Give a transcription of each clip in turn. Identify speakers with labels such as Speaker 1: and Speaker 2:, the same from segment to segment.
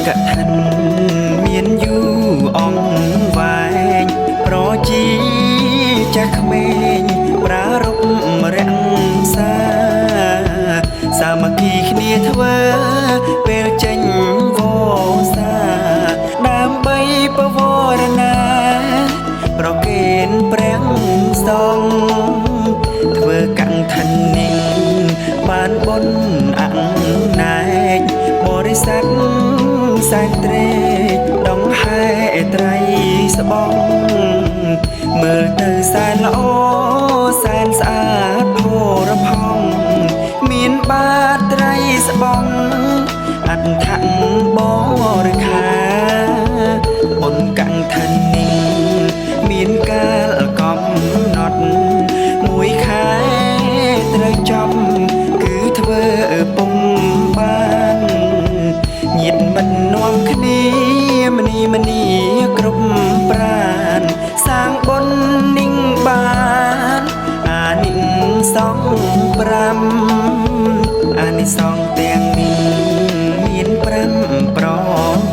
Speaker 1: កឋិនមានយូរអង្វែងប្រជីចាស់ក្មេងប្រារព្ធរក្សាសាមគ្គីគ្នាធ្វើពេលចេញវស្សាដើម្បីបវរណាប្រគេនព្រះសង្ឃធ្វើកឋិននេះបានបុណ្យអណែកបរិស័ទសែនត្រេកដង្ហែត្រីស្បង់មើលទៅសែនល្អសែនស្អាតផូរផង់មានបាតត្រីស្បង់អដ្ឋបរិខាបុណ្យកឋិននេះមានកាលកំណត់មួយខែត្រូវចំគឺធ្វើពុំបានញាតិមិត្តនាំគ្នាមនីគ្រប់ប្រានសាងបុណ្យនឹងបានអានិសង្ឃ5អានិសង្ឃទាំងនេះមាន5ប្រ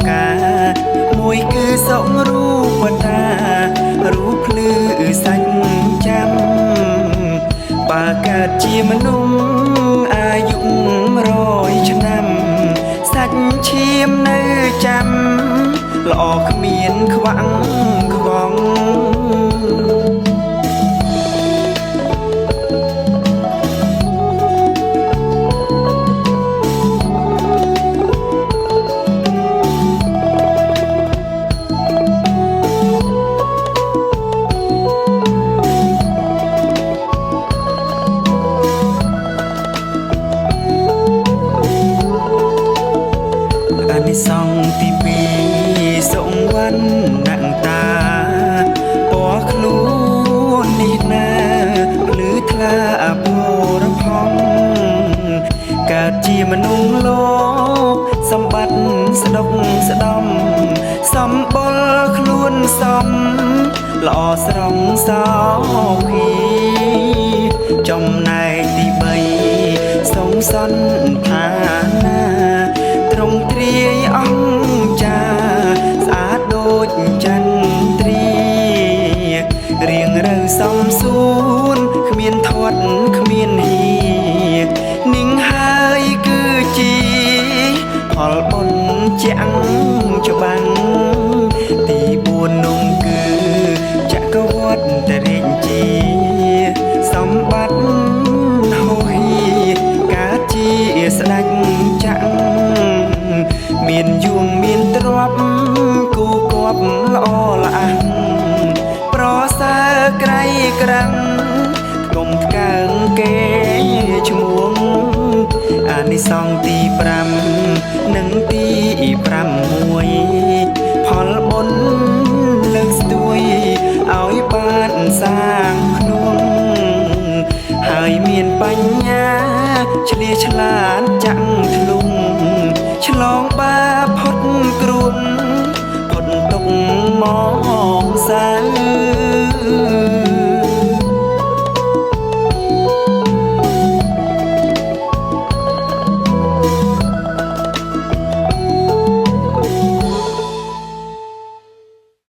Speaker 1: ការមួយគឺសុខរូបតារូបភ្លឺសាច់ចាំបើកើតជាមនុស្សអាយុ100ឆ្នាំសាច់ឈាមនៅចាំល្អគ្មានខ្វាំងខ្វងអានិសង្ឃទី2សុវណ្ណតាពណ៌ខ្លួននេះណាភ្លឺថ្លាពរផងកើតជាមនុស្សលោកសម្បត្តិស្ដុកស្ដំសម្បុរខ្លួនសំល្អស្រងសោភីចំណែកទី3សងសន្តានាត្រង់ទ្រាយអង្គចាស្អាតដូចចន្ទ្រារៀងរើសំសួនគ្មានធាត់គ្មានហៀនិងហើយគឺជាផលបុណ្យជាក់ច្បាំងទី4នោះគឺចក្រវត្តរាជាសម្បត្តិហោហីកើតជាស្ដេចចក្រមានយងមានទ្រព្យគូគប់ល្អល្អះប្រសើរក្រៃក្រាំងកុំថ្កើងគេឈ្មោះអានិសង្ឃទី5និងទី6ផលបុណ្យលើកស្ទួយឲ្យបានសាងក្នុងហើយមានបញ្ញាឆ្លៀសឆ្លាតចាក់ធ្លុងឆ្លងបាផុតគ្រោះផុតទុកមកសា